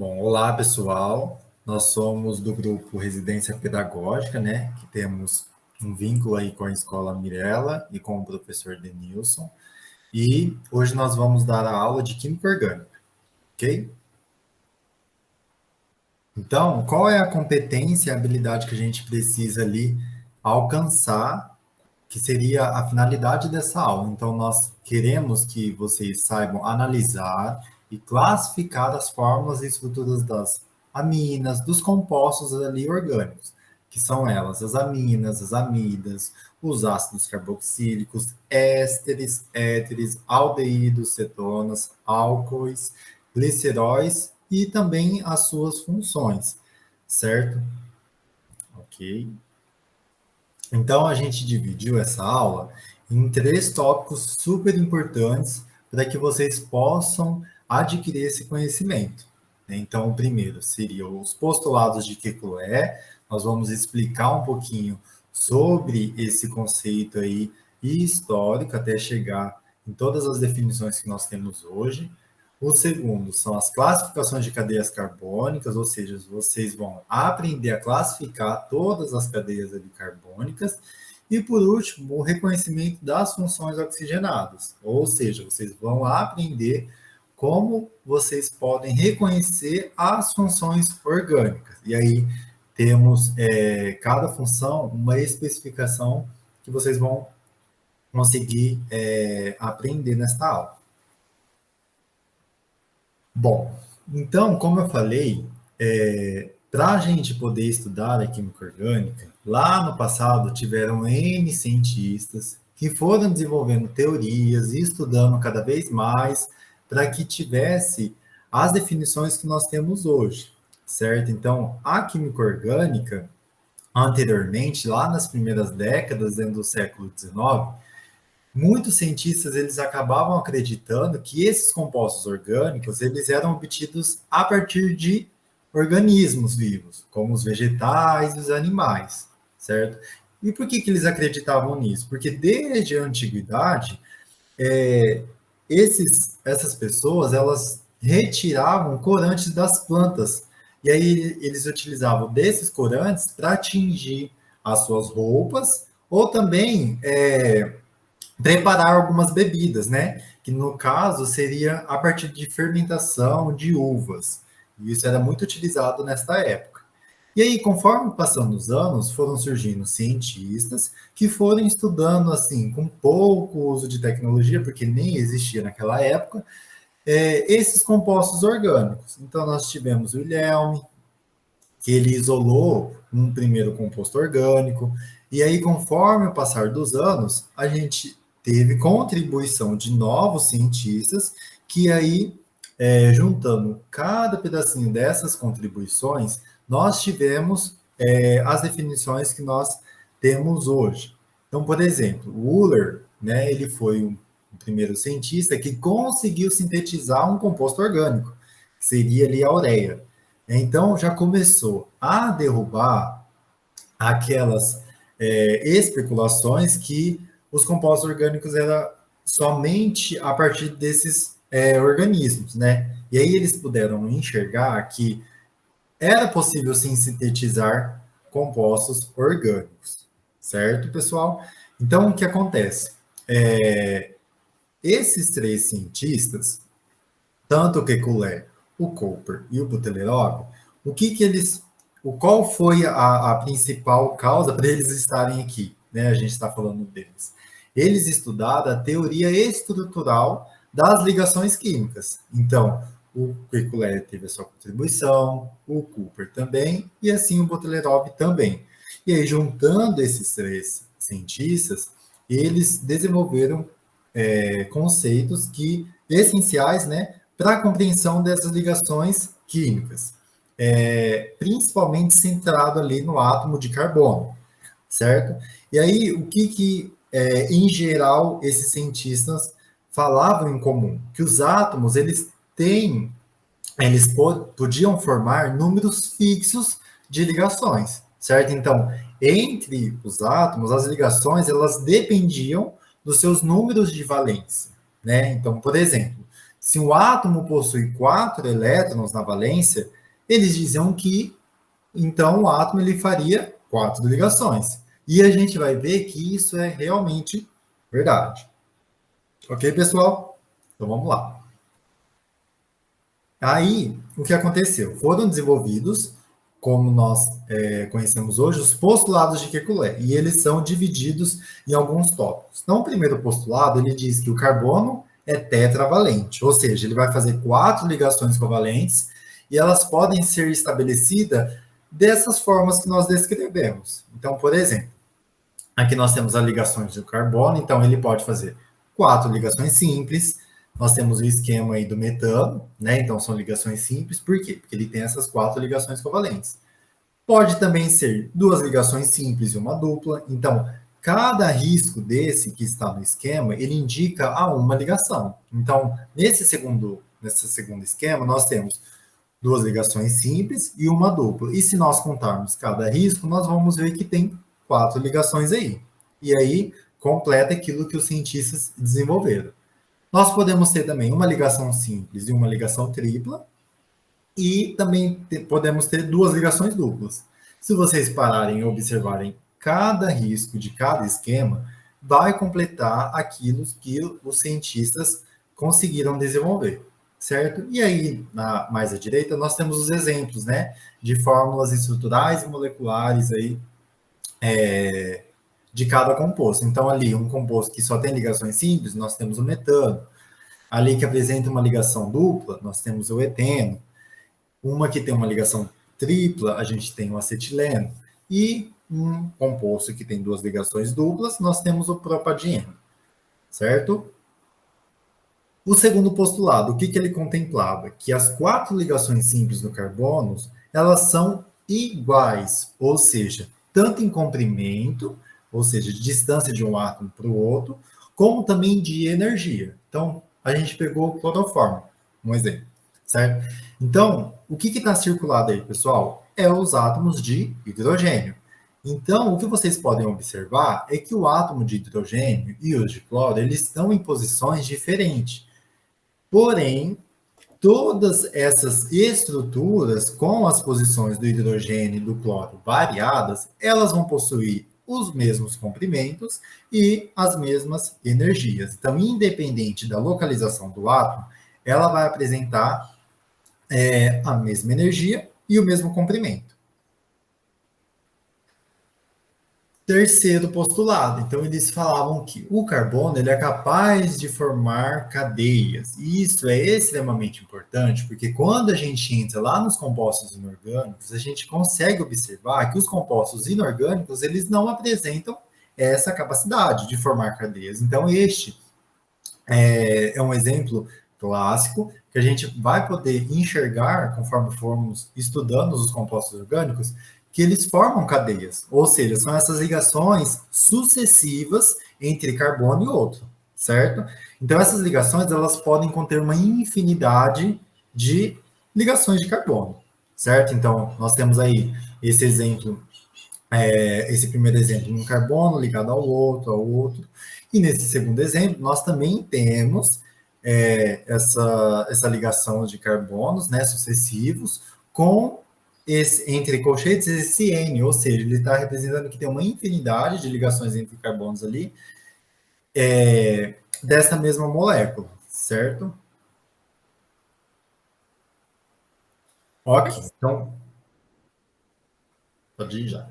Bom, olá pessoal, nós somos do grupo Residência Pedagógica, né, que temos um vínculo aí com a Escola Mirella e com o professor Denilson, e hoje nós vamos dar a aula de Química Orgânica, ok? Então, qual é a competência e a habilidade que a gente precisa ali alcançar, que seria a finalidade dessa aula? Então, nós queremos que vocês saibam analisar e classificar as fórmulas e estruturas das aminas, dos compostos ali orgânicos, que são elas as aminas, as amidas, os ácidos carboxílicos, ésteres, éteres, aldeídos, cetonas, álcoois, gliceróis e também as suas funções, certo? Ok. Então, a gente dividiu essa aula em três tópicos super importantes para que vocês possam adquirir esse conhecimento. Então, o primeiro seria os postulados de Kekulé. Nós vamos explicar um pouquinho sobre esse conceito aí e histórico até chegar em todas as definições que nós temos hoje. O segundo são as classificações de cadeias carbônicas, ou seja, vocês vão aprender a classificar todas as cadeias ali carbônicas. E por último, o reconhecimento das funções oxigenadas, ou seja, vocês vão aprender como vocês podem reconhecer as funções orgânicas. E aí temos cada função uma especificação que vocês vão conseguir aprender nesta aula. Bom, então, como eu falei, para a gente poder estudar a química orgânica, lá no passado tiveram N cientistas que foram desenvolvendo teorias e estudando cada vez mais para que tivesse as definições que nós temos hoje, certo? Então, a química orgânica, anteriormente, lá nas primeiras décadas do século XIX, muitos cientistas eles acabavam acreditando que esses compostos orgânicos eles eram obtidos a partir de organismos vivos, como os vegetais e os animais, certo? E por que eles acreditavam nisso? Porque desde a antiguidade, essas pessoas elas retiravam corantes das plantas e aí eles utilizavam desses corantes para atingir as suas roupas ou também preparar algumas bebidas, né? Que no caso seria a partir de fermentação de uvas. E isso era muito utilizado nesta época. E aí, conforme passando os anos, foram surgindo cientistas que foram estudando assim, com pouco uso de tecnologia, porque nem existia naquela época, esses compostos orgânicos. Então, nós tivemos o Wilhelm, que ele isolou um primeiro composto orgânico, e aí, conforme o passar dos anos, a gente teve contribuição de novos cientistas, que aí, juntando cada pedacinho dessas contribuições, nós tivemos as definições que nós temos hoje. Então, por exemplo, o Euler, né, ele foi o primeiro cientista que conseguiu sintetizar um composto orgânico, que seria ali a ureia. Então, já começou a derrubar aquelas especulações que os compostos orgânicos eram somente a partir desses organismos, né? E aí eles puderam enxergar que era possível sim sintetizar compostos orgânicos, certo, pessoal? Então, o que acontece? Esses três cientistas, tanto o Kekulé, o Cooper e o Butelerov, qual foi a principal causa para eles estarem aqui? Né? A gente está falando deles. Eles estudaram a teoria estrutural das ligações químicas. Então, o Kekulé teve a sua contribuição, o Cooper também, e assim o Butelerov também. E aí, juntando esses três cientistas, eles desenvolveram conceitos essenciais, né, para a compreensão dessas ligações químicas, principalmente centrado ali no átomo de carbono, certo? E aí, em geral, esses cientistas falavam em comum? Que os átomos, eles podiam formar números fixos de ligações, certo? Então, entre os átomos, as ligações, elas dependiam dos seus números de valência, né? Então, por exemplo, Se o átomo possui 4 elétrons na valência, eles diziam que, então, o átomo ele faria 4 ligações. E a gente vai ver que isso é realmente verdade. Ok, pessoal? Então, vamos lá. Aí, o que aconteceu? Foram desenvolvidos, como nós conhecemos hoje, os postulados de Kekulé, e eles são divididos em alguns tópicos. Então, o primeiro postulado, ele diz que o carbono é tetravalente, ou seja, ele vai fazer 4 ligações covalentes, e elas podem ser estabelecidas dessas formas que nós descrevemos. Então, por exemplo, aqui nós temos as ligações do carbono, então ele pode fazer 4 ligações simples. Nós temos o esquema aí do metano, né? Então são ligações simples, por quê? Porque ele tem essas 4 ligações covalentes. Pode também ser 2 ligações simples e uma dupla. Então, cada risco desse que está no esquema, ele indica a uma ligação. Então, nesse segundo esquema, nós temos 2 ligações simples e uma dupla. E se nós contarmos cada risco, nós vamos ver que tem 4 ligações aí. E aí completa aquilo que os cientistas desenvolveram. Nós podemos ter também uma ligação simples e uma ligação tripla, e também podemos ter 2 ligações duplas. Se vocês pararem e observarem cada risco de cada esquema, vai completar aquilo que os cientistas conseguiram desenvolver, certo? E aí, mais à direita, nós temos os exemplos, né, de fórmulas estruturais e moleculares aí, de cada composto. Então, ali, um composto que só tem ligações simples, nós temos o metano. Ali que apresenta uma ligação dupla, nós temos o eteno. Uma que tem uma ligação tripla, a gente tem o acetileno. E um composto que tem 2 ligações duplas, nós temos o propadieno, certo? O segundo postulado, o que ele contemplava? Que as 4 ligações simples do carbono, elas são iguais, ou seja, tanto em comprimento, ou seja, de distância de um átomo para o outro, como também de energia. Então, a gente pegou o cloroformo, um exemplo, certo? Então, o que está circulado aí, pessoal? É os átomos de hidrogênio. Então, o que vocês podem observar é que o átomo de hidrogênio e os de cloro, eles estão em posições diferentes. Porém, todas essas estruturas, com as posições do hidrogênio e do cloro variadas, elas vão possuir os mesmos comprimentos e as mesmas energias. Então, independente da localização do átomo, ela vai apresentar a mesma energia e o mesmo comprimento. Terceiro postulado. Então, eles falavam que o carbono ele é capaz de formar cadeias. E isso é extremamente importante, porque quando a gente entra lá nos compostos inorgânicos, a gente consegue observar que os compostos inorgânicos eles não apresentam essa capacidade de formar cadeias. Então, este é um exemplo clássico que a gente vai poder enxergar conforme formos estudando os compostos orgânicos, que eles formam cadeias, ou seja, são essas ligações sucessivas entre carbono e outro, certo? Então essas ligações elas podem conter uma infinidade de ligações de carbono, certo? Então nós temos aí esse exemplo, esse primeiro exemplo, um carbono ligado ao outro, e nesse segundo exemplo nós também temos essa ligação de carbonos, né, sucessivos, com entre colchetes esse N, ou seja, ele está representando que tem uma infinidade de ligações entre carbonos ali, dessa mesma molécula, certo? Ok, então, pode ir já.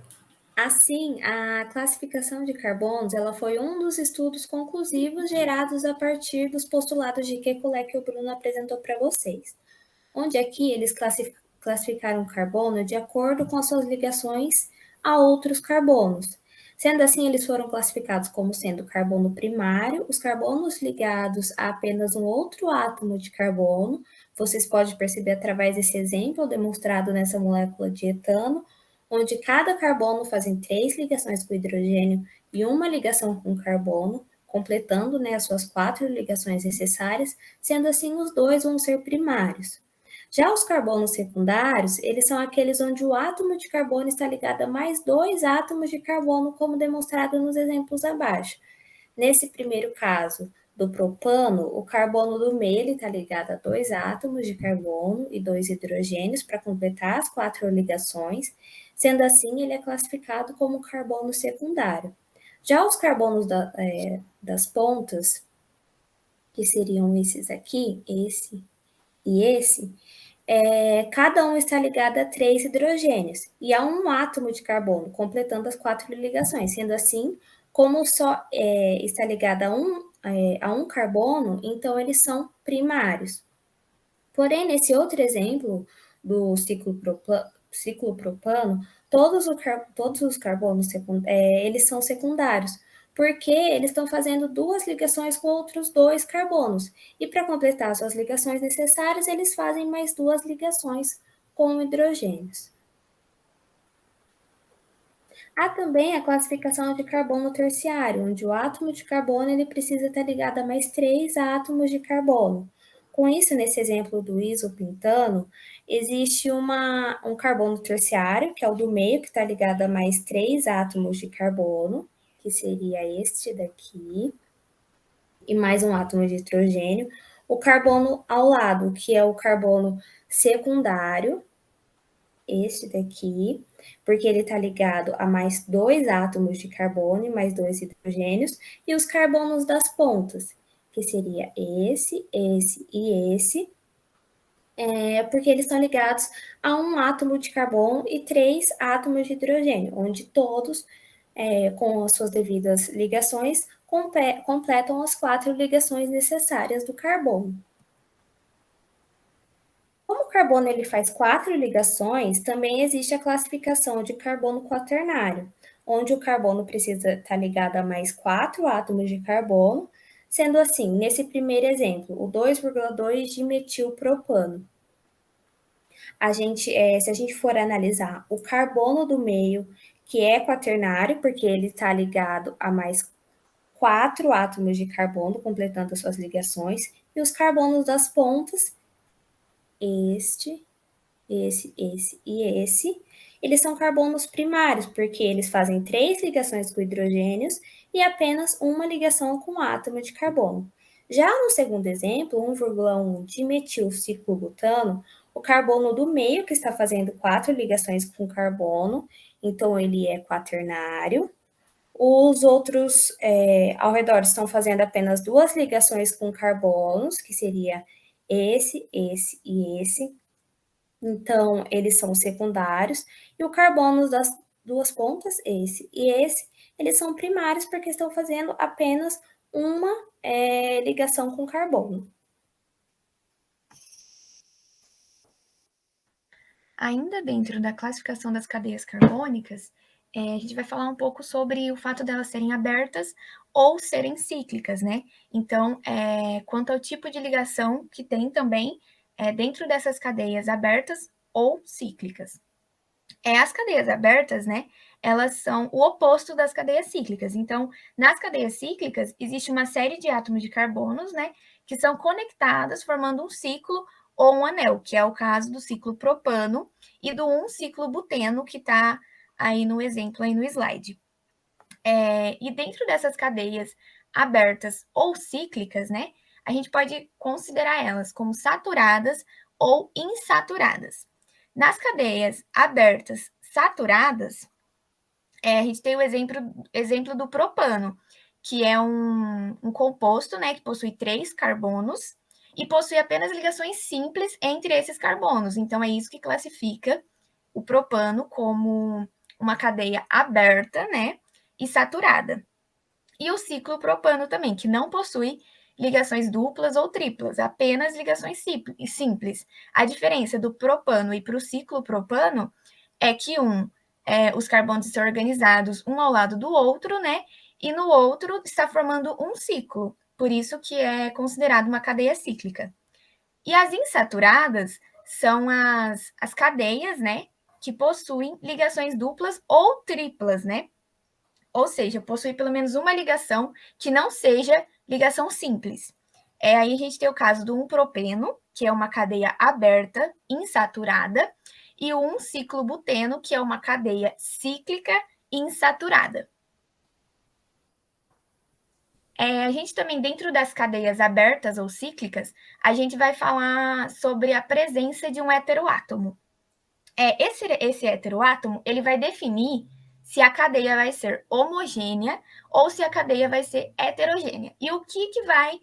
Assim, a classificação de carbonos ela foi um dos estudos conclusivos gerados a partir dos postulados de Kekulé que o Bruno apresentou para vocês, onde aqui eles classificaram o carbono de acordo com as suas ligações a outros carbonos. Sendo assim, eles foram classificados como sendo carbono primário, os carbonos ligados a apenas um outro átomo de carbono. Vocês podem perceber através desse exemplo demonstrado nessa molécula de etano, onde cada carbono fazem 3 ligações com hidrogênio e uma ligação com carbono, completando as suas 4 ligações necessárias, sendo assim os dois vão ser primários. Já os carbonos secundários, eles são aqueles onde o átomo de carbono está ligado a mais 2 átomos de carbono, como demonstrado nos exemplos abaixo. Nesse primeiro caso, do propano, o carbono do meio está ligado a 2 átomos de carbono e 2 hidrogênios para completar as 4 ligações. Sendo assim, ele é classificado como carbono secundário. Já os carbonos das pontas, que seriam esses aqui, esse e esse, cada um está ligado a 3 hidrogênios e a um átomo de carbono, completando as 4 ligações. Sendo assim, como só está ligado a um carbono, então eles são primários. Porém, nesse outro exemplo do ciclo propano, todos os carbonos eles são secundários, porque eles estão fazendo 2 ligações com outros 2 carbonos. E para completar suas ligações necessárias, eles fazem mais 2 ligações com hidrogênios. Há também a classificação de carbono terciário, onde o átomo de carbono ele precisa estar ligado a mais 3 átomos de carbono. Com isso, nesse exemplo do isopentano, existe um carbono terciário, que é o do meio, que está ligado a mais 3 átomos de carbono, que seria este daqui, e mais um átomo de hidrogênio. O carbono ao lado, que é o carbono secundário, este daqui, porque ele está ligado a mais 2 átomos de carbono e mais 2 hidrogênios, e os carbonos das pontas, que seria esse e esse, porque eles estão ligados a um átomo de carbono e 3 átomos de hidrogênio, onde todos, com as suas devidas ligações, completam as 4 ligações necessárias do carbono. Como o carbono ele faz 4 ligações, também existe a classificação de carbono quaternário, onde o carbono precisa estar ligado a mais 4 átomos de carbono, sendo assim, nesse primeiro exemplo, o 2,2 dimetilpropano. Se a gente for analisar o carbono do meio, que é quaternário, porque ele está ligado a mais 4 átomos de carbono, completando as suas ligações, e os carbonos das pontas, esse e esse, eles são carbonos primários, porque eles fazem 3 ligações com hidrogênios e apenas uma ligação com átomo de carbono. Já no segundo exemplo, 1,1 dimetilciclobutano, o carbono do meio que está fazendo 4 ligações com carbono, então ele é quaternário. Os outros ao redor estão fazendo apenas 2 ligações com carbonos, que seria esse e esse. Então, eles são secundários, e o carbono das 2 pontas, esse e esse, eles são primários porque estão fazendo apenas uma ligação com carbono. Ainda dentro da classificação das cadeias carbônicas, a gente vai falar um pouco sobre o fato delas serem abertas ou serem cíclicas, né? Então, quanto ao tipo de ligação que tem também dentro dessas cadeias abertas ou cíclicas. As cadeias abertas, né? Elas são o oposto das cadeias cíclicas. Então, nas cadeias cíclicas, existe uma série de átomos de carbonos, né? Que são conectados, formando um ciclo ou um anel, que é o caso do ciclo propano e do 1-ciclobuteno, que está aí no exemplo, aí no slide. E dentro dessas cadeias abertas ou cíclicas, né? A gente pode considerar elas como saturadas ou insaturadas. Nas cadeias abertas saturadas, a gente tem o exemplo do propano, que é um composto, né, que possui 3 carbonos e possui apenas ligações simples entre esses carbonos. Então, é isso que classifica o propano como uma cadeia aberta, né, e saturada. E o ciclopropano também, que não possui ligações duplas ou triplas, apenas ligações simples. A diferença do propano e para o ciclopropano é que os carbonos estão organizados um ao lado do outro, né? E no outro está formando um ciclo, por isso que é considerado uma cadeia cíclica. E as insaturadas são as cadeias, né? Que possuem ligações duplas ou triplas, né? Ou seja, possui pelo menos uma ligação que não seja ligação simples. Aí a gente tem o caso do 1-propeno, que é uma cadeia aberta, insaturada, e o 1-ciclobuteno, que é uma cadeia cíclica insaturada. A gente também, dentro das cadeias abertas ou cíclicas, a gente vai falar sobre a presença de um heteroátomo. Esse heteroátomo, ele vai definir se a cadeia vai ser homogênea ou se a cadeia vai ser heterogênea. E o que vai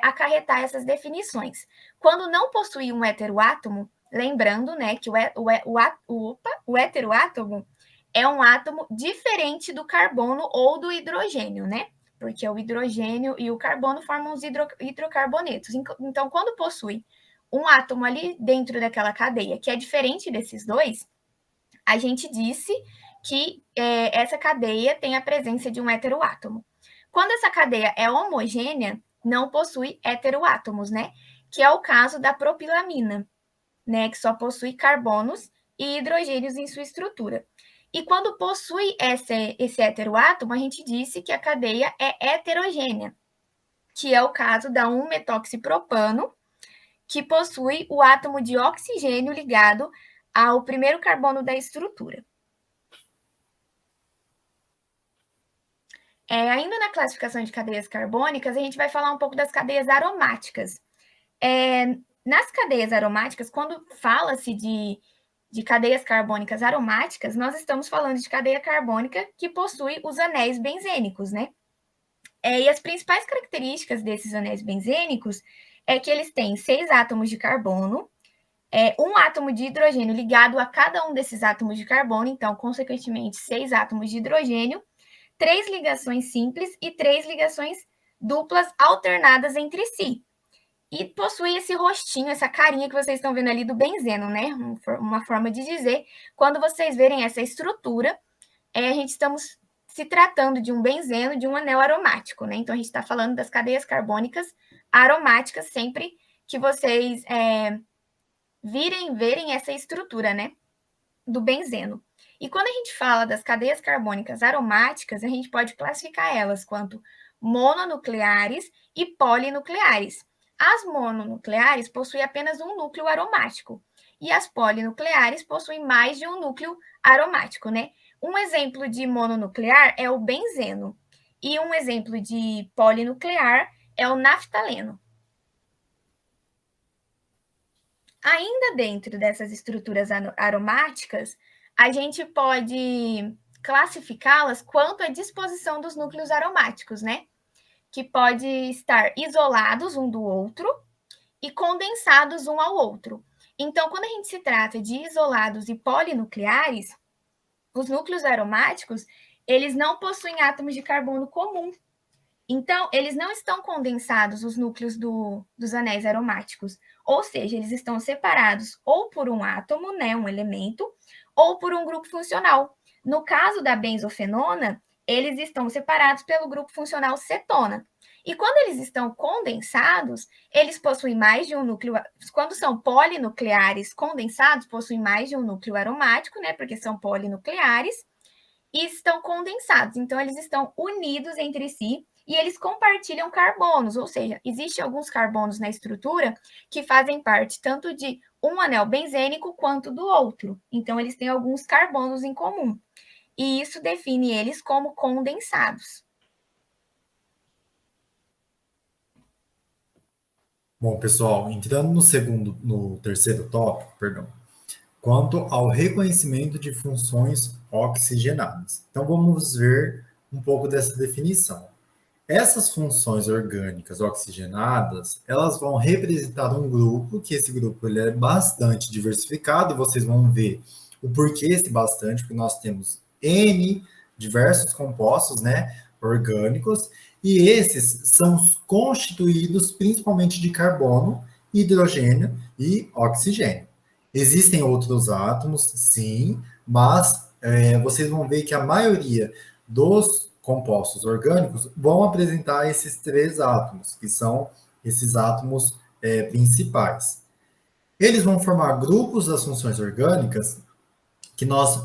acarretar essas definições? Quando não possui um heteroátomo, lembrando, né, que o heteroátomo é um átomo diferente do carbono ou do hidrogênio, né? Porque o hidrogênio e o carbono formam os hidrocarbonetos. Então, quando possui um átomo ali dentro daquela cadeia que é diferente desses dois, a gente disse que essa cadeia tem a presença de um heteroátomo. Quando essa cadeia é homogênea, não possui heteroátomos, né? Que é o caso da propilamina, né? Que só possui carbonos e hidrogênios em sua estrutura. E quando possui esse heteroátomo, a gente disse que a cadeia é heterogênea, que é o caso da 1-metoxipropano, que possui o átomo de oxigênio ligado ao primeiro carbono da estrutura. Ainda na classificação de cadeias carbônicas, a gente vai falar um pouco das cadeias aromáticas. Nas cadeias aromáticas, quando fala-se de cadeias carbônicas aromáticas, nós estamos falando de cadeia carbônica que possui os anéis benzênicos, né? E as principais características desses anéis benzênicos é que eles têm 6 átomos de carbono, um átomo de hidrogênio ligado a cada um desses átomos de carbono, então, consequentemente, 6 átomos de hidrogênio, 3 ligações simples e 3 ligações duplas alternadas entre si. E possui esse rostinho, essa carinha que vocês estão vendo ali do benzeno, né? Uma forma de dizer. Quando vocês verem essa estrutura, a gente estamos se tratando de um benzeno, de um anel aromático, né? Então, a gente está falando das cadeias carbônicas aromáticas sempre que vocês verem essa estrutura, né? Do benzeno. E quando a gente fala das cadeias carbônicas aromáticas, a gente pode classificar elas quanto mononucleares e polinucleares. As mononucleares possuem apenas um núcleo aromático e as polinucleares possuem mais de um núcleo aromático, né? Um exemplo de mononuclear é o benzeno e um exemplo de polinuclear é o naftaleno. Ainda dentro dessas estruturas aromáticas, a gente pode classificá-las quanto à disposição dos núcleos aromáticos, né? Que pode estar isolados um do outro e condensados um ao outro. Então, quando a gente se trata de isolados e polinucleares, os núcleos aromáticos, eles não possuem átomos de carbono comum. Então, eles não estão condensados, os núcleos dos anéis aromáticos. Ou seja, eles estão separados ou por um átomo, né, um elemento, ou por um grupo funcional. No caso da benzofenona, eles estão separados pelo grupo funcional cetona. E quando eles estão condensados, eles possuem mais de um núcleo. Quando são polinucleares condensados, possuem mais de um núcleo aromático, né? Porque são polinucleares, e estão condensados. Então, eles estão unidos entre si e eles compartilham carbonos, ou seja, existem alguns carbonos na estrutura que fazem parte tanto de um anel benzênico quanto do outro. Então, eles têm alguns carbonos em comum. E isso define eles como condensados. Bom, pessoal, entrando no terceiro tópico, perdão, quanto ao reconhecimento de funções oxigenadas. Então, vamos ver um pouco dessa definição. Essas funções orgânicas oxigenadas, elas vão representar um grupo, que esse grupo ele é bastante diversificado, e vocês vão ver o porquê esse bastante, porque nós temos N diversos compostos, né, orgânicos, e esses são constituídos principalmente de carbono, hidrogênio e oxigênio. Existem outros átomos, sim, mas vocês vão ver que a maioria dos compostos orgânicos vão apresentar esses 3 átomos, que são esses átomos principais. Eles vão formar grupos das funções orgânicas que nós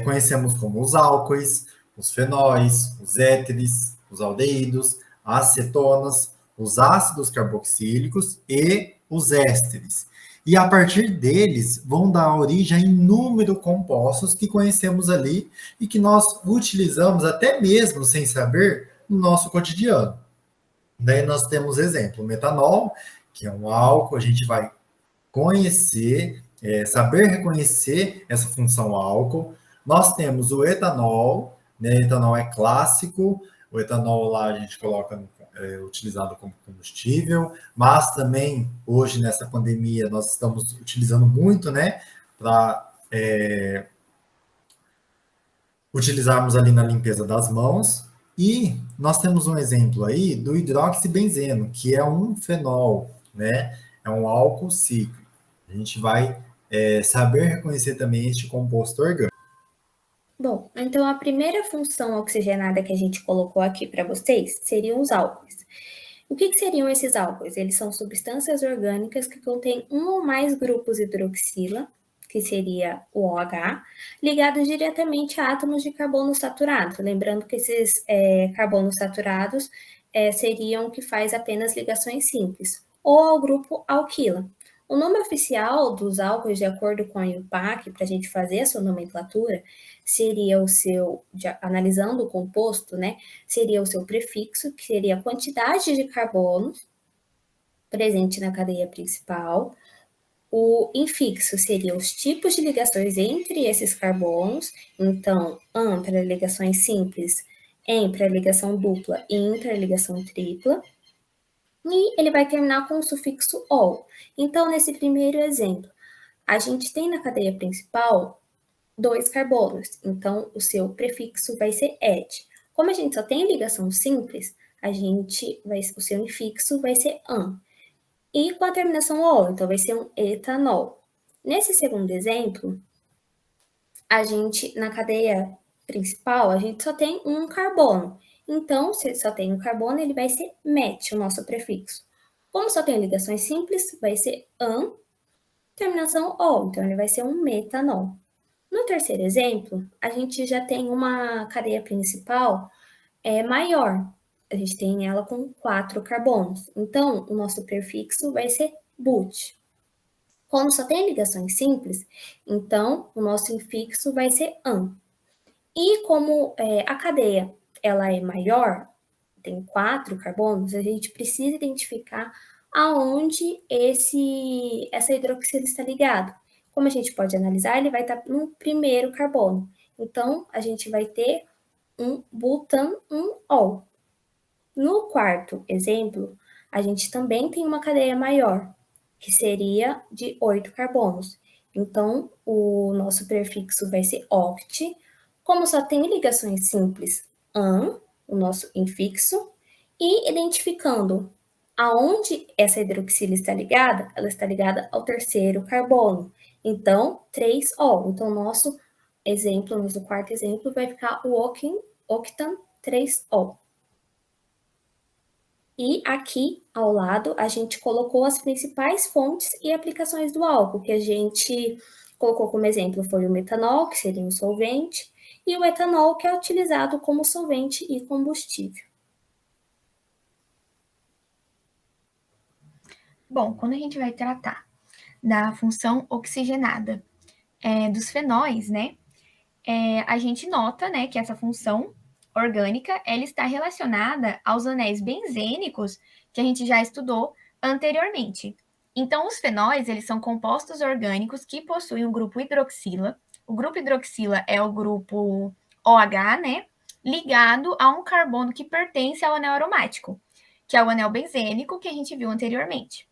conhecemos como os álcoois, os fenóis, os éteres, os aldeídos, as cetonas, os ácidos carboxílicos e os ésteres. E a partir deles vão dar origem a inúmeros compostos que conhecemos ali e que nós utilizamos até mesmo sem saber no nosso cotidiano. Daí nós temos exemplo, o metanol, que é um álcool, a gente vai conhecer, saber reconhecer essa função álcool. Nós temos o etanol, né? O etanol é clássico, o etanol lá a gente coloca utilizado como combustível, mas também hoje nessa pandemia nós estamos utilizando muito, né, para utilizarmos ali na limpeza das mãos. E nós temos um exemplo aí do hidroxibenzeno, que é um fenol, né? É um álcool cíclico. A gente vai saber reconhecer também este composto orgânico. Bom, então a primeira função oxigenada que a gente colocou aqui para vocês seriam os álcoois. O que seriam esses álcoois? Eles são substâncias orgânicas que contêm um ou mais grupos hidroxila, que seria o OH, ligados diretamente a átomos de carbono saturado. Lembrando que esses carbonos saturados seriam o que faz apenas ligações simples, ou ao grupo alquila. O nome oficial dos álcoois, de acordo com a IUPAC, para a gente fazer a sua nomenclatura, seria o seu, analisando o composto, né, seria o seu prefixo, que seria a quantidade de carbono presente na cadeia principal. O infixo seria os tipos de ligações entre esses carbonos, então, AN para ligações simples, EN para ligação dupla e IN para ligação tripla. E ele vai terminar com o sufixo OL. Então, nesse primeiro exemplo, a gente tem na cadeia principal 2 carbonos, então o seu prefixo vai ser ed. Como a gente só tem ligação simples, o seu infixo vai ser an. E com a terminação ol, então vai ser um etanol. Nesse segundo exemplo, na cadeia principal, a gente só tem um carbono. Então, se só tem um carbono, ele vai ser met, o nosso prefixo. Como só tem ligações simples, vai ser an, terminação ol, então ele vai ser um metanol. No terceiro exemplo, a gente já tem uma cadeia principal maior. A gente tem ela com 4 carbonos. Então, o nosso prefixo vai ser but. Como só tem ligações simples, então o nosso infixo vai ser an. E como a cadeia ela é maior, tem 4 carbonos, a gente precisa identificar aonde essa hidroxila está ligada. Como a gente pode analisar, ele vai estar no primeiro carbono. Então, a gente vai ter um butanol. No quarto exemplo, a gente também tem uma cadeia maior, que seria de 8 carbonos. Então, o nosso prefixo vai ser oct. Como só tem ligações simples, an, o nosso infixo, e identificando aonde essa hidroxila está ligada, ela está ligada ao terceiro carbono. Então, 3-ol. Então, nosso quarto exemplo, vai ficar o octan 3-ol. E aqui ao lado a gente colocou as principais fontes e aplicações do álcool, que a gente colocou como exemplo foi o metanol, que seria um solvente, e o etanol, que é utilizado como solvente e combustível. Bom, quando a gente vai tratar da função oxigenada dos fenóis, né, a gente nota, né, que essa função orgânica ela está relacionada aos anéis benzênicos que a gente já estudou anteriormente. Então, os fenóis eles são compostos orgânicos que possuem o grupo hidroxila. O grupo hidroxila é o grupo OH, né, ligado a um carbono que pertence ao anel aromático, que é o anel benzênico que a gente viu anteriormente.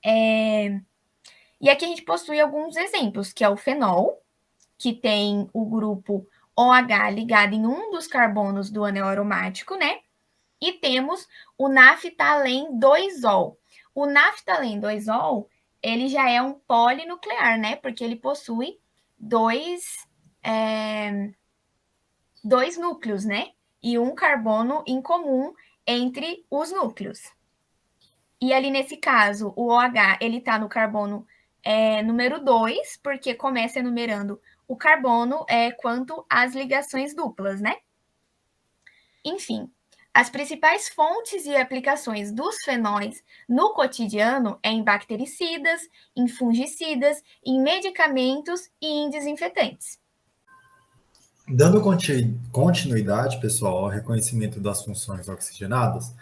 E aqui a gente possui alguns exemplos, que é o fenol, que tem o grupo OH ligado em um dos carbonos do anel aromático, né? E temos o naftaleno 2-ol. O naftaleno 2-ol, ele já é um polinuclear, né? Porque ele possui dois núcleos, né? E um carbono em comum entre os núcleos. E ali nesse caso, o OH, ele está no carbono número 2, porque começa enumerando o carbono quanto às ligações duplas, né? Enfim, as principais fontes e aplicações dos fenóis no cotidiano é em bactericidas, em fungicidas, em medicamentos e em desinfetantes. Dando continuidade, pessoal, ao reconhecimento das funções oxigenadas,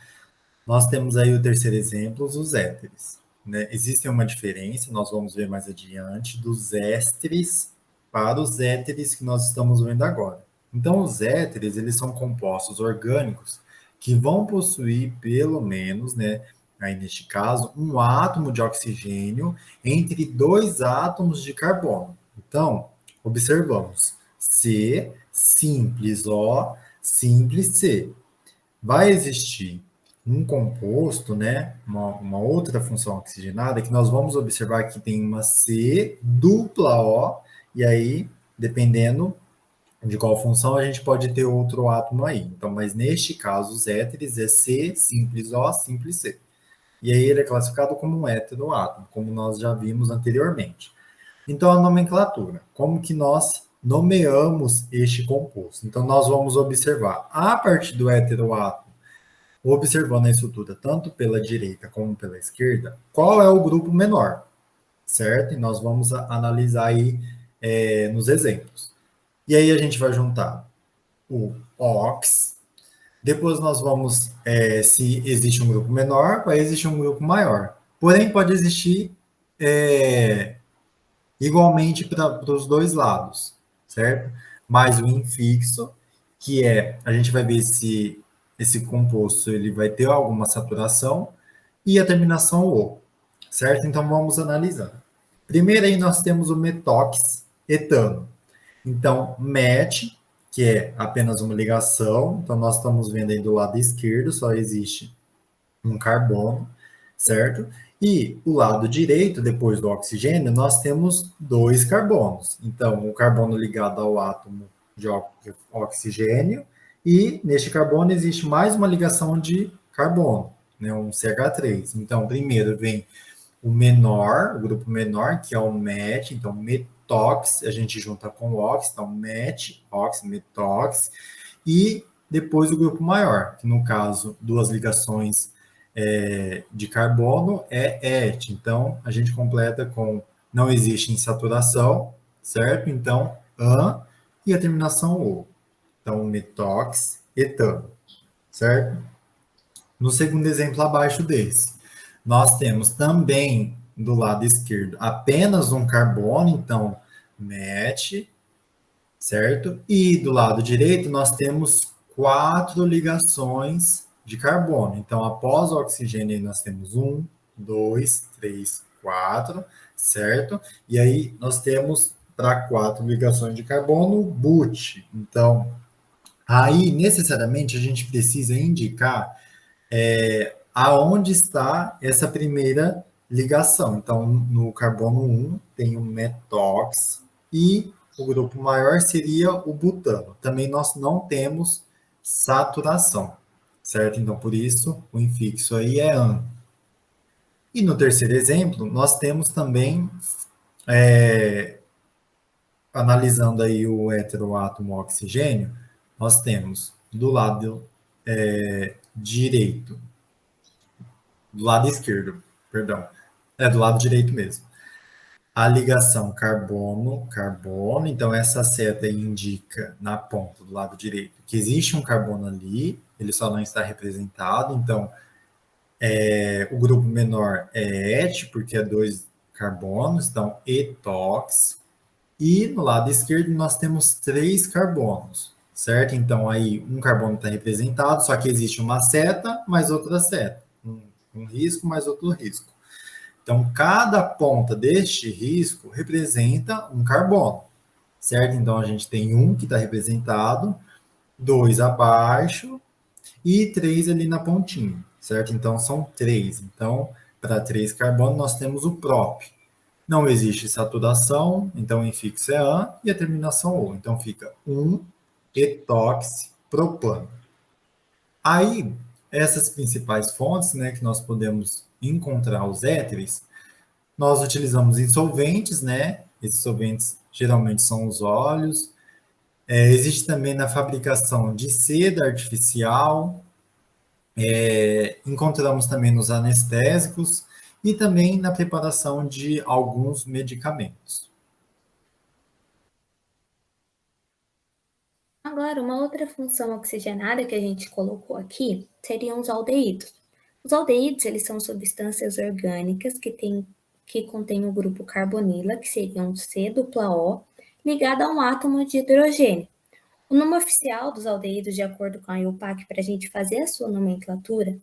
nós temos aí o terceiro exemplo, os ésteres, né? Existe uma diferença, nós vamos ver mais adiante, dos ésteres para os éteres que nós estamos vendo agora. Então, os éteres, eles são compostos orgânicos que vão possuir pelo menos, né, aí neste caso, um átomo de oxigênio entre dois átomos de carbono. Então, observamos C, simples O, simples C. Vai existir um composto, né, uma outra função oxigenada, que nós vamos observar que tem uma C dupla O, e aí, dependendo de qual função, a gente pode ter outro átomo aí. Então, mas neste caso, os éteres é C, simples O, simples C. E aí ele é classificado como um heteroátomo, como nós já vimos anteriormente. Então, a nomenclatura. Como que nós nomeamos este composto? Então, nós vamos observar, a partir do heteroátomo, observando a estrutura tanto pela direita como pela esquerda, qual é o grupo menor, certo? E nós vamos analisar aí nos exemplos. E aí a gente vai juntar o OX, depois nós vamos, se existe um grupo menor, vai existir um grupo maior. Porém, pode existir igualmente para os dois lados, certo? Mais o infixo, que a gente vai ver se esse composto ele vai ter alguma saturação, e a terminação O, certo? Então vamos analisar. Primeiro aí nós temos o metox etano. Então, MET, que é apenas uma ligação, então nós estamos vendo aí do lado esquerdo, só existe um carbono, certo? E o lado direito, depois do oxigênio, nós temos dois carbonos. Então, o carbono ligado ao átomo de oxigênio, e neste carbono existe mais uma ligação de carbono, né, um CH3. Então, primeiro vem o menor, o grupo menor, que é o MET, então metox, a gente junta com o ox, então MET, ox, metox, e depois o grupo maior, que no caso, duas ligações de carbono é ET. Então, a gente completa com não existe insaturação, certo? Então, AN e a terminação O. Então, metox, etano, certo? No segundo exemplo abaixo desse, nós temos também do lado esquerdo apenas um carbono, então MET, certo? E do lado direito nós temos quatro ligações de carbono. Então, após o oxigênio, nós temos um, dois, três, quatro, certo? E aí nós temos para quatro ligações de carbono, but. Então, aí necessariamente a gente precisa indicar aonde está essa primeira ligação. Então, no carbono 1 tem o metox e o grupo maior seria o butano. Também nós não temos saturação, certo? Então, por isso, o infixo aí é AN. E no terceiro exemplo, nós temos também, analisando aí o heteroátomo oxigênio, nós temos do lado direito, do lado esquerdo, perdão, do lado direito mesmo. A ligação carbono-carbono, então essa seta indica na ponta do lado direito que existe um carbono ali, ele só não está representado, então o grupo menor é ET, porque é dois carbonos, então etox, e no lado esquerdo nós temos três carbonos, certo? Então aí um carbono está representado, só que existe uma seta mais outra seta, um risco mais outro risco. Então, cada ponta deste risco representa um carbono, certo? Então, a gente tem um que está representado, dois abaixo e três ali na pontinha, certo? Então, são três. Então, para três carbonos, nós temos o prop. Não existe saturação, então o infixo é AN e a terminação O. Então, fica 1 etox propano. Aí, essas principais fontes, né, que nós podemos encontrar os éteres, nós utilizamos em solventes, né? Esses solventes geralmente são os óleos. Existe também na fabricação de seda artificial. Encontramos também nos anestésicos e também na preparação de alguns medicamentos. Agora, uma outra função oxigenada que a gente colocou aqui seriam os aldeídos. Os aldeídos, eles são substâncias orgânicas que contêm o grupo carbonila, que seria um C-O, ligado a um átomo de hidrogênio. O nome oficial dos aldeídos, de acordo com a IUPAC, para a gente fazer a sua nomenclatura,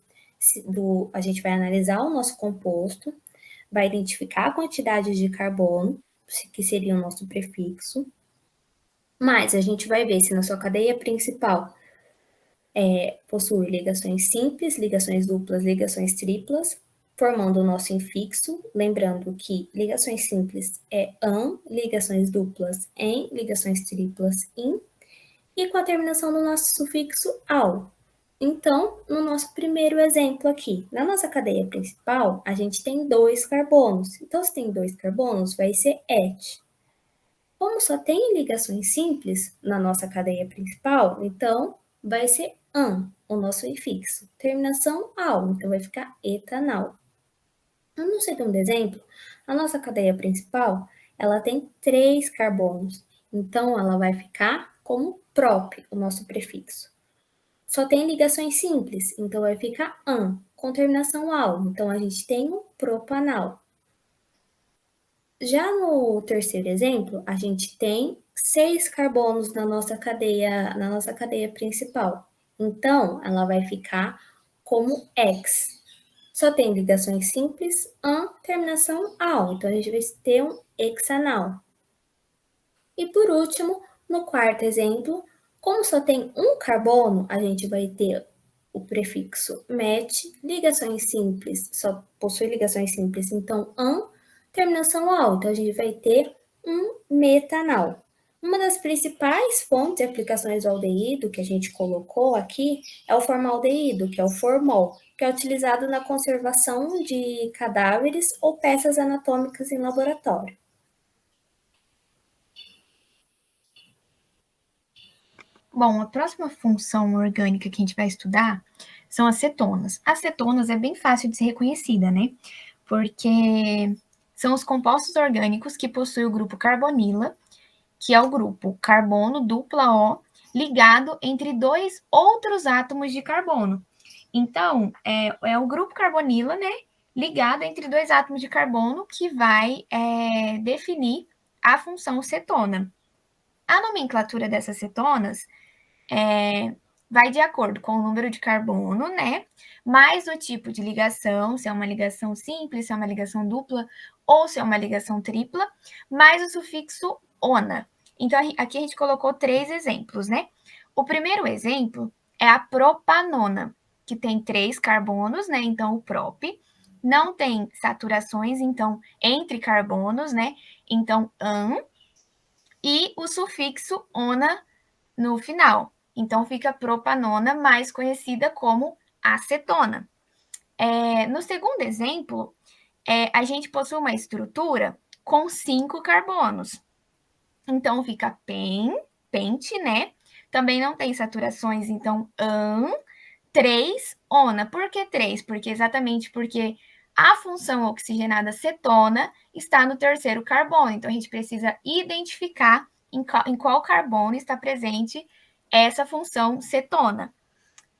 a gente vai analisar o nosso composto, vai identificar a quantidade de carbono, que seria o nosso prefixo, mas a gente vai ver se na sua cadeia principal possui ligações simples, ligações duplas, ligações triplas, formando o nosso infixo. Lembrando que ligações simples é an, ligações duplas em, ligações triplas in, e com a terminação do nosso sufixo ao. Então, no nosso primeiro exemplo aqui, na nossa cadeia principal, a gente tem 2 carbonos. Então, se tem 2 carbonos, vai ser et. Como só tem ligações simples na nossa cadeia principal, então vai ser an, o nosso infixo. Terminação ao, então vai ficar etanal. No segundo exemplo, a nossa cadeia principal, ela tem 3 carbonos. Então, ela vai ficar como prop, o nosso prefixo. Só tem ligações simples, então vai ficar an, com terminação al. Então, a gente tem o propanal. Já no terceiro exemplo, a gente tem 6 carbonos na nossa cadeia principal. Então, ela vai ficar como ex. Só tem ligações simples, an, terminação al. Então, a gente vai ter um hexanal. E por último, no quarto exemplo, como só tem um carbono, a gente vai ter o prefixo met, ligações simples, só possui ligações simples, então an, terminação al. Então, a gente vai ter um metanal. Uma das principais fontes e aplicações do aldeído que a gente colocou aqui é o formaldeído, que é o formol, que é utilizado na conservação de cadáveres ou peças anatômicas em laboratório. Bom, a próxima função orgânica que a gente vai estudar são as cetonas. As cetonas é bem fácil de ser reconhecida, né? Porque são os compostos orgânicos que possuem o grupo carbonila, que é o grupo carbono dupla O, ligado entre 2 outros átomos de carbono. Então, é o grupo carbonila, né? Ligado entre 2 átomos de carbono que vai definir a função cetona. A nomenclatura dessas cetonas vai de acordo com o número de carbono, né? Mais o tipo de ligação, se é uma ligação simples, se é uma ligação dupla ou se é uma ligação tripla, mais o sufixo ona. Então, aqui a gente colocou 3 exemplos, né? O primeiro exemplo é a propanona, que tem 3 carbonos, né? Então, o prop. Não tem saturações, então, entre carbonos, né? Então, an. E o sufixo ona no final. Então, fica propanona, mais conhecida como acetona. No segundo exemplo, a gente possui uma estrutura com 5 carbonos. Então, fica pente, né? Também não tem saturações, então, an, 3, ona. Por que 3? Exatamente porque a função oxigenada cetona está no terceiro carbono. Então, a gente precisa identificar em qual carbono está presente essa função cetona.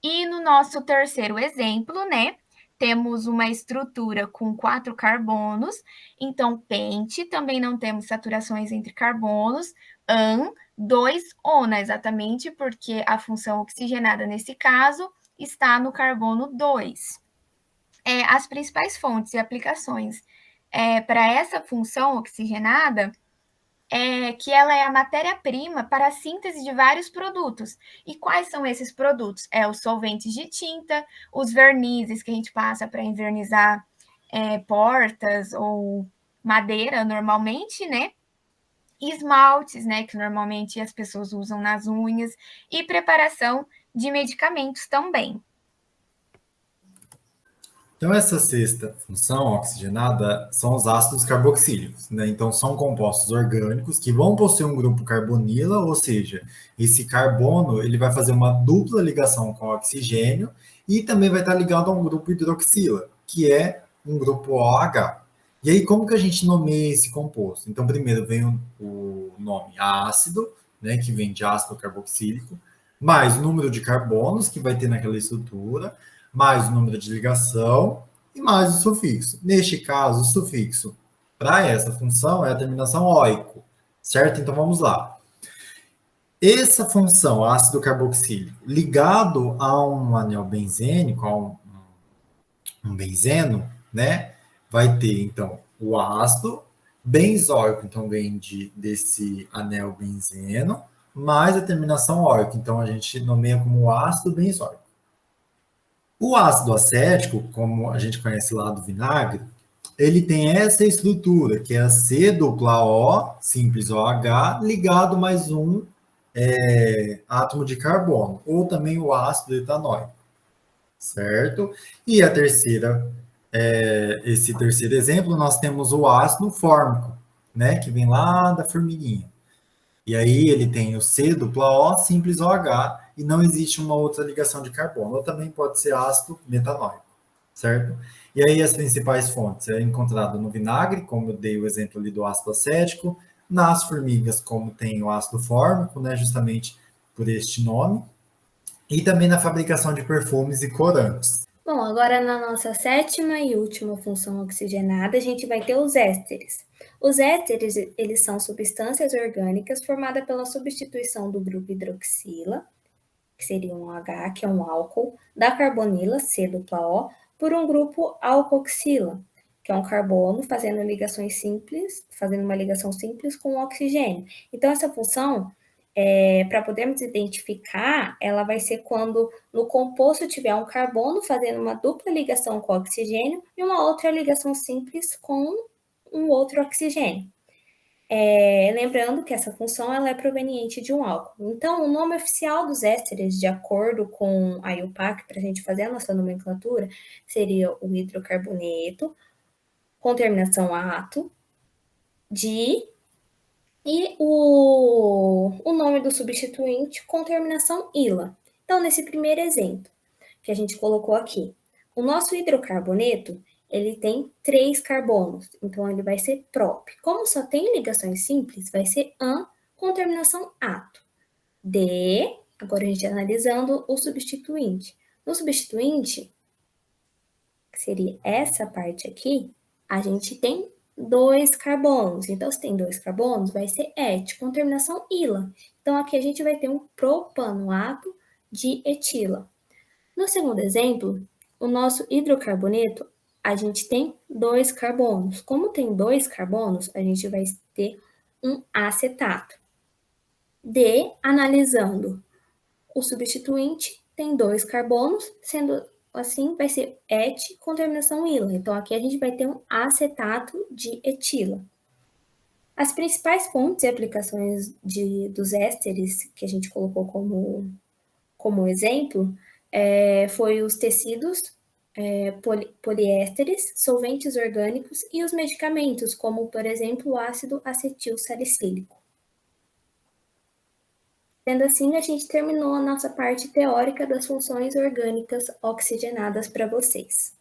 E no nosso terceiro exemplo, né, temos uma estrutura com 4 carbonos, então pente, também não temos saturações entre carbonos, an, 2 ona, exatamente porque a função oxigenada nesse caso está no carbono 2. As principais fontes e aplicações para essa função oxigenada que ela é a matéria-prima para a síntese de vários produtos. E quais são esses produtos? Os solventes de tinta, os vernizes que a gente passa para envernizar portas ou madeira normalmente, né? Esmaltes, né, que normalmente as pessoas usam nas unhas, e preparação de medicamentos também. Então, essa sexta função oxigenada são os ácidos carboxílicos, né? Então, são compostos orgânicos que vão possuir um grupo carbonila, ou seja, esse carbono ele vai fazer uma dupla ligação com o oxigênio e também vai estar ligado a um grupo hidroxila, que é um grupo OH. E aí, como que a gente nomeia esse composto? Então, primeiro vem o nome ácido, né, que vem de ácido carboxílico. mais o número de carbonos que vai ter naquela estrutura, mais o número de ligação e mais o sufixo. Neste caso, o sufixo para essa função é a terminação oico, certo? Então vamos lá. Essa função, ácido carboxílico, ligado a um anel benzênico, um benzeno, né? Vai ter, então, o ácido benzóico, então vem desse anel benzeno, mais a terminação óico, então a gente nomeia como ácido benzóico. O ácido acético, como a gente conhece lá do vinagre, ele tem essa estrutura, que é a C-O, simples OH, ligado mais um átomo de carbono, ou também o ácido etanóico, certo? E a terceira, esse terceiro exemplo, nós temos o ácido fórmico, né, que vem lá da formiguinha. E aí ele tem o C-O, simples OH, e não existe uma outra ligação de carbono. Ou também pode ser ácido metanóico, certo? E aí as principais fontes é encontrado no vinagre, como eu dei o exemplo ali do ácido acético, nas formigas, como tem o ácido fórmico, né, justamente por este nome, e também na fabricação de perfumes e corantes. Bom, agora na nossa sétima e última função oxigenada, a gente vai ter os ésteres. Os ésteres, eles são substâncias orgânicas formadas pela substituição do grupo hidroxila, que seria um H, que é um álcool, da carbonila, C-O, por um grupo alcoxila, que é um carbono fazendo ligações simples, fazendo uma ligação simples com o oxigênio. Então, essa função, para podermos identificar, ela vai ser quando no composto tiver um carbono fazendo uma dupla ligação com o oxigênio e uma outra ligação simples com um outro oxigênio. Lembrando que essa função ela é proveniente de um álcool. Então, o nome oficial dos ésteres, de acordo com a IUPAC, para a gente fazer a nossa nomenclatura, seria o hidrocarboneto, com terminação ato, di, e o nome do substituinte com terminação ila. Então, nesse primeiro exemplo que a gente colocou aqui, o nosso hidrocarboneto, ele tem 3 carbonos, então ele vai ser prop. Como só tem ligações simples, vai ser an com terminação ato. De, agora a gente analisando o substituinte. No substituinte, que seria essa parte aqui, a gente tem 2 carbonos. Então, se tem 2 carbonos, vai ser et, com terminação ila. Então, aqui a gente vai ter um propanoato de etila. No segundo exemplo, o nosso hidrocarboneto, a gente tem 2 carbonos. Como tem 2 carbonos, a gente vai ter um acetato. D, analisando o substituinte, tem 2 carbonos, sendo assim, vai ser et com terminação ila. Então, aqui a gente vai ter um acetato de etila. As principais fontes e aplicações dos ésteres que a gente colocou como exemplo foi os tecidos, poliésteres, solventes orgânicos e os medicamentos, como, por exemplo, o ácido acetil salicílico. Sendo assim, a gente terminou a nossa parte teórica das funções orgânicas oxigenadas para vocês.